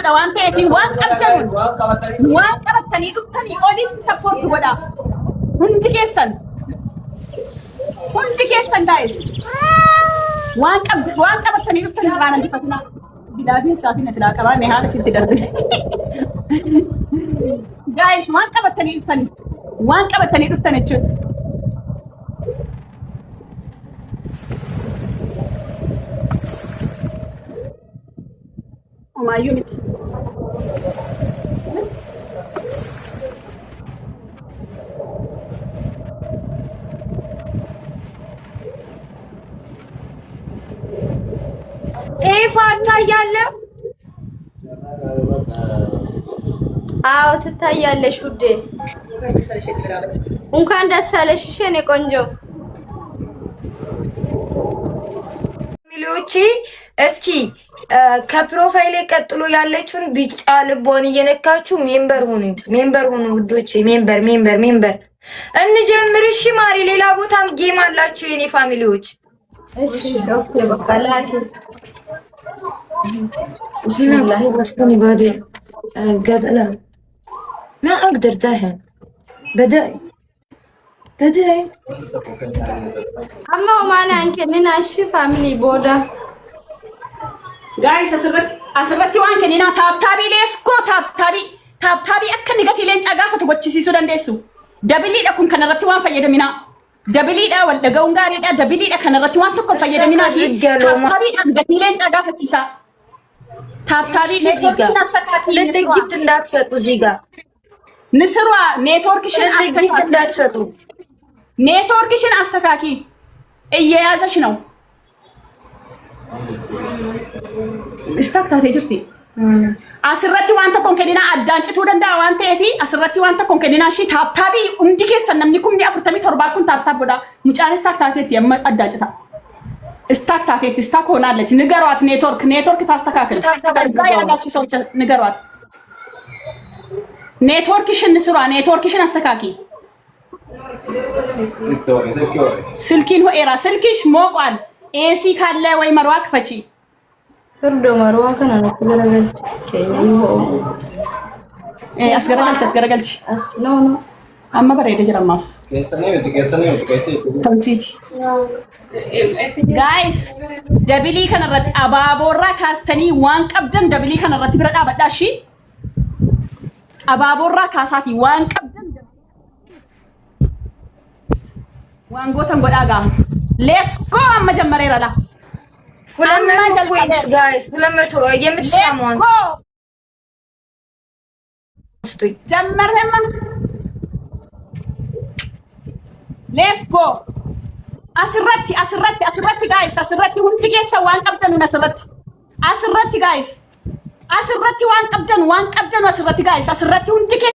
gochuudha waan ta'eef waan qabatanii dhuftanii olitti support godha hundi keessan guys waan qabatanii dhuftanii irraan handifatina bilaabii saatiin asirraa qabaa mee haala sitti darbe guys waan qabatanii dhuftan jechuudha. My unit. ታያለህ? አዎ ትታያለሽ ውዴ። እንኳን ደስ አለሽ የኔ ቆንጆ። ሚሊዮቼ እስኪ ከፕሮፋይል ቀጥሎ ያለችውን ቢጫ ልቦን እየነካችሁ ሜምበር ሁኑ ውዶቼ። ሜምበር እንጀምር። እሺ ማሪ፣ ሌላ ቦታም ጌም አላችሁ የኔ ፋሚሊዎች። እሺ ኦኬ በቃ ላይክ ቢስሚላህ ወስኩን ባዲ قبل ما اقدر دحين بدأي اما ما كننا شي فاميلي بودا guys asirratti waan kennina taabtaabi leesko taabtaabi akka nigati leenca gaafatu gochisiisuu dandeessu dabiliidha kun kanarratti waan fayyadamina dabiliidha wal dhaga'uun gaariidha dabiliidha kanarratti waan tokko fayyadamina taabtaabiidhaan gatii leenca gaafachiisa ታብታቢ ኔትወርክሽን አስተካኪ ለጥቂት እንዳትሰጡ እዚህ ጋር ንስሯ ኔትወርክሽን አስተካኪ እየያዘሽ ነው እስታክታቴ ጅርቲ አስረቲ ዋንተ ኮንከዲና አዳንጭቱ ደንዳ ዋንተ ኤፊ አስረቲ ዋንተ ኮንከዲና ሺ ታብታቢ እንዲከሰ ነምኒ ኩምኒ አፍርተሚ ቶርባኩን ታብታብ ጎዳ ሙጫኔ እስታክታቴት አዳንጭታ እስታክታቴት እስታክ ሆናለች። ንገሯት ኔትወርክ ታስተካክል። ያላችሁ ሰዎች ንገሯት። ኔትወርክሽን ስሯ፣ ኔትወርክሽን አስተካኪ። ስልኪን ሆኤራ ስልክሽ ሞቋል። ኤሲ ካለ ወይ መርዋ ክፈቺ። ፍርዶ መርዋ ከነ ነው ተገረገልች ከኛ ይሆ አስገረገልች ኖ amma bareeda jira ammaaf tamsiiti guys dabilii kanarratti abaaboorraa kaastanii waan qabdan dabilii kanarratti bira dhaabadhaa shi abaaboorraa kaasaatii waan qabdan waan gootan godhaa gaa let's go amma jammareera la jammarreemman let's go asirratti guys asirratti hundi keessa waan qabdan asirratti guys asirratti waan qabdan asirratti guys asirratti hundi keessa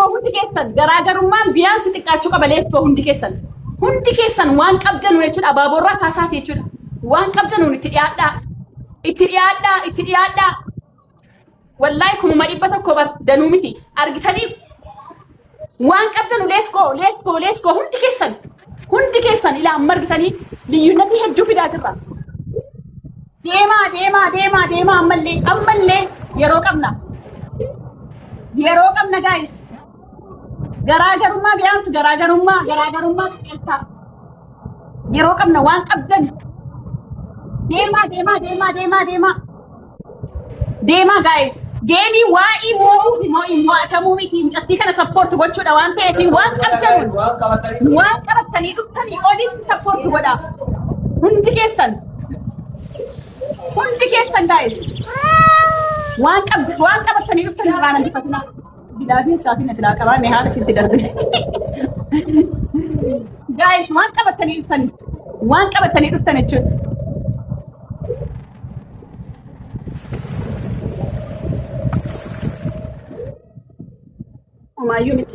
hundi keessan garaagarummaan biyaansi xiqqaachuu qaba leessoo hundi keessan waan qabdan jechuudha abaaboorraa kaasaati jechuudha waan qabdan itti dhiyaadhaa wallaahi kumuma dhibba tokko danuu miti argitanii waan qabdan let's go hundi keessan ilaa amma argitanii liyyuunatii hedduu fidaa jirra deemaa ammallee yeroo qabna guys garaagarummaa biyaansi garaagarummaa xiqqeessa yeroo qabna waan qabdan deemaa guys geemii waa'ii mo'atamuu miti mucattii kana support gochuudha waan ta'eef waan qabatanii dhuftanii olitti support godha hundi keessan guys waan qabatanii dhuftanii irraan handifatina bilaabii saatiin asirraa qabaa mee haala sitti darbe guys waan qabatanii dhuftan jechuudha. My unit.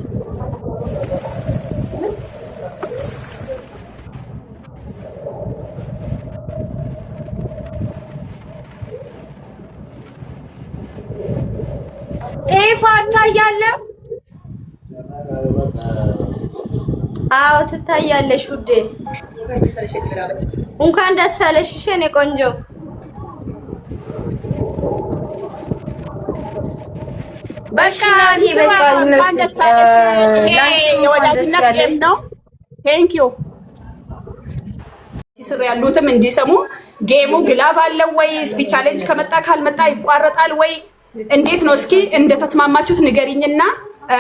ሴፋ ታያለ? አዎ ትታያለሽ ውዴ። እንኳን ደስ አለሽ የኔ ቆንጆ። በቃ ይበቃል። የወዳጅነት ጌም ነው። ቴንክ ዩ ሲስሩ ያሉትም እንዲሰሙ ጌሙ ግላብ አለው ወይ? ስፒች ቻሌንጅ ከመጣ ካልመጣ ይቋረጣል ወይ? እንዴት ነው? እስኪ እንደተስማማችሁት ንገሪኝና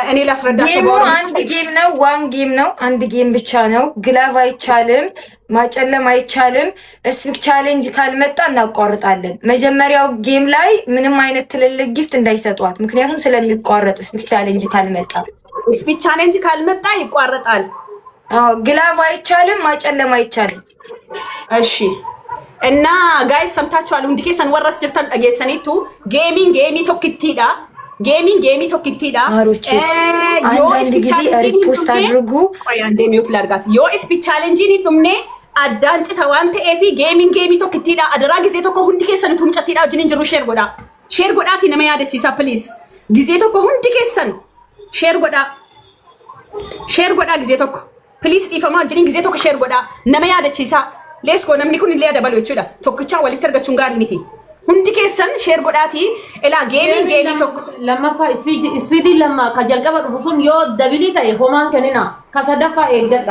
እኔ ላስረዳቸው። አንድ ጌም ነው፣ ዋን ጌም ነው፣ አንድ ጌም ብቻ ነው። ግላብ አይቻልም፣ ማጨለም አይቻልም። ስፒክ ቻሌንጅ ካልመጣ እናቋርጣለን። መጀመሪያው ጌም ላይ ምንም አይነት ትልልቅ ጊፍት እንዳይሰጧት፣ ምክንያቱም ስለሚቋረጥ። ስፒክ ቻሌንጅ ካልመጣ ይቋረጣል። አዎ ግላብ አይቻልም፣ ማጨለም አይቻልም። እሺ እና ጋይስ ሰምታችኋል። ሁንዲ ኬሰን ወረስ ጅርተን ጠጌሰኒቱ ጌሚ ቶክቲዳ ጌሚ ቶክቲዳ ዮ ስፒች ቻሌንጅ ሪፖስት አድርጉ። ቆይ አንዴ ሚውት ላድርጋት። ዮ ስፒች ቻሌንጅ ዱምኔ አዳንጭ ተዋንተ ኤፊ ጌሚ ቶክቲዳ አደራ ጊዜ ቶኮ ሁንዲ ኬሰን ቱምጨቲዳ ጅኒን ጅሩ ሼር ጎዳቲ ነመ ያደቺሳ ፕሊዝ ጊዜ ቶኮ ሁንዲ ኬሰን ሼር ጎዳ ጊዜ ቶኮ ፕሊዝ ዲፈማ ጅኒን ጊዜ ቶኮ ሼር ጎዳ ነመ ያደቺሳ ሌስኮ ነምኒ ኩን ሊያ ደበሉ ይችላል ቶክቻ ወሊት ተርገቹን ጋር ኒቲ ሁንዲ ኬሰን ሼር ጎዳቲ ኤላ ጌሚ ቶኮ ለማፋ ስፒዲ ለማ ከጀልቀበ ዱፉሱን ዮ ደብሊ ታይ ሆማን ከኒና ከሰደፋ ኤገዳ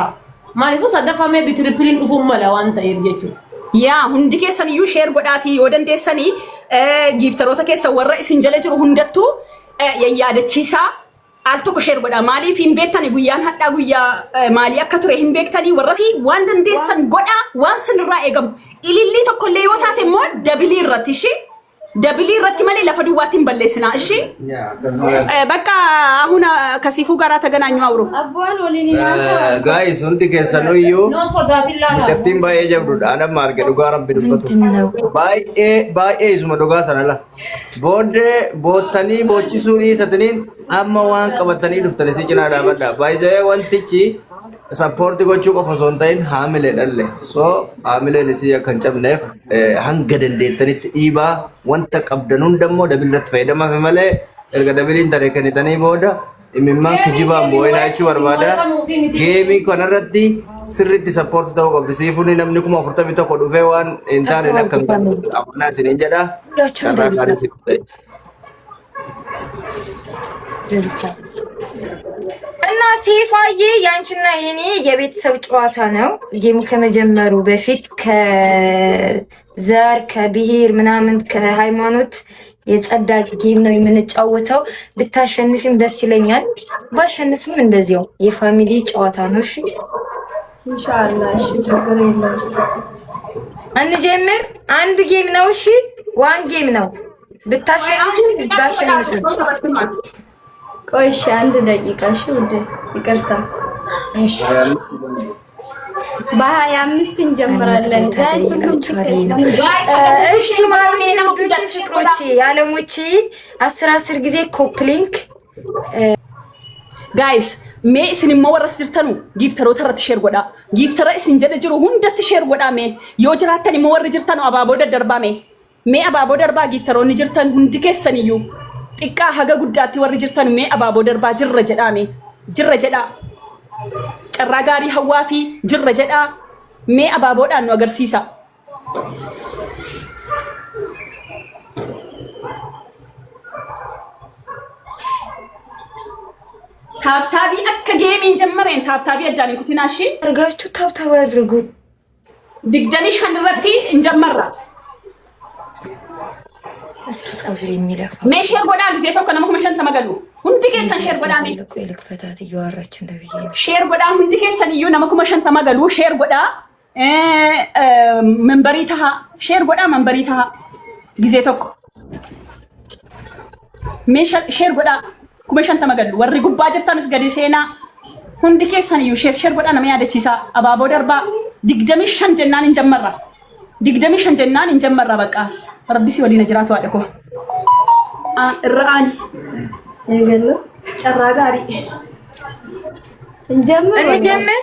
ማሊፉ ሰደፋ ሜ ቢትሪፕሊን ዱፉ መለ ዋንተ ኤብጀቹ ያ ሁንዲ ኬሰን ዩ ሼር ጎዳቲ ወደንዴሰኒ ጊፍተሮተ ኬሰ ወረ ኢሲንጀለ ጅሩ ሁንደቱ የያደቺሳ አልቶ ከሼር ጎዳ ማሊ ፊን ቤተኒ ጉያን ሀዳ ጉያ ማሊ አከቱሬ ሂን ቤክተኒ ወረሲ ዋንድ እንዴሰን ጎዳ ዋንስን ራ ኤገም ኢሊሊ ተኮለ ይወታቴ ሞ ደብሊ ረትሺ ደብሊ ረት ማሊ ለፈዱዋቲን በለስና እሺ በቃ አሁን ከሲፉ ጋራ ተገናኙ አውሩ አቦል ወሊኒ ናሳ ጋይስ ሁንዲ ኬሰን ነው ዩ ቸቲን ባዬ ጀብዱ አለም ማርገ ዱጋ ረብ ድበቱ ባዬ ይስማ ዱጋ ሰናላ ቦደ ቦተኒ ቦቺሱኒ ሰትኒን amma waan qabatanii dhuftanii si cinaa dhaabadha. Baay'ee wantichi sappoortii gochuu qofa osoo hin ta'in haamilee dhalle. So haamileen isii akka hin cabneef hanga dandeettanitti dhiibaa wanta qabdan hundammoo dabilirratti fayyadamaaf malee erga dabiliin daree kennitanii booda imimmaan kijibaan boo'inaa jechuu barbaada. Geemii kanarratti sirriitti sappoortii ta'uu qabdi. Siifuun namni 41 dhufee waan hin taane akka hin qabne amanaa isiniin jedha. Carraa gaarii si ta'e. እና ሴፋዬ ያንቺና የኔ የቤተሰብ ጨዋታ ነው። ጌሙ ከመጀመሩ በፊት ከዘር ከብሔር ምናምን ከሃይማኖት የጸዳ ጌም ነው የምንጫወተው። ብታሸንፊም ደስ ይለኛል፣ ባሸንፍም እንደዚያው የፋሚሊ ጨዋታ ነው። እሺ ኢንሻአላህ። እሺ ችግር የለም። እንጀምር። አንድ ጌም ነው። እሺ ዋን ጌም ነው። ብታሸንፊም ባሸንፍም ቆይ እሺ አንድ ደቂቃ እሺ ውዴ ይቅርታ። እሺ በ25 እንጀምራለን ጋይስ። እሺ ማሮቼ፣ ውዶቼ፣ ፍቅሮቼ፣ ያለሞቼ 10 ጊዜ ኮፕሊንክ ጋይስ ሜ ስንሞ ወረስ ጅርተኑ ጊፍተሮ ተረት ሼር ጎዳ ጊፍተረ ሲንጀደ ጅሩ ሁንደት ሼር ጎዳ ሜ ዮጅራተን ሞወር ጅርተኑ አባቦ ደርባ ሜ አባቦ ደርባ ጊፍተሮ ንጅርተን ሁንድ ከሰንዩ xiqqaa haga guddaatti warri jirtan mee abaaboo darbaa jirra jedha carraa gaarii hawaa fi jirra jedha mee abaaboodhaan nu agarsiisa. ታብታቢ akka geemiin ጀመረን ታብታቢ አዳን ኩቲናሺ አርጋችሁ ታብታብ አድርጉ። ድግደንሽ ከንረቲ እንጀመራ እስኪ ጻፍ የሚለፋ ሜሼር ጎዳ ጊዜ ተከ ነው መሸን ተመገሉ ሁንዲ ኬሰን ሼር ጎዳ ሜ ልክፈታት እያወራች እንደብዬ ነው። ሼር ጎዳ ሁንዲ ኬሰን እዩ ነው መሸን ተመገሉ ሼር ጎዳ መንበሪታ ሼር ጎዳ መንበሪታ ጊዜ ተከ ሜሼር ሼር ጎዳ ኩመሸን ተመገሉ ወሪ ጉባ ጅርታንስ ገዲ ሴና ሁንዲ ኬሰን እዩ ሼር ጎዳ ነው ያደቺሳ አባቦ ደርባ ድግደምሽን ጀናን እንጀመራ ድግደምሽን ጀናን እንጀመራ በቃ ረቢሲ ወሊነ ጅራቱ አደኮ ራአን ይገሉ ጨራ ጋሪ እንጀምር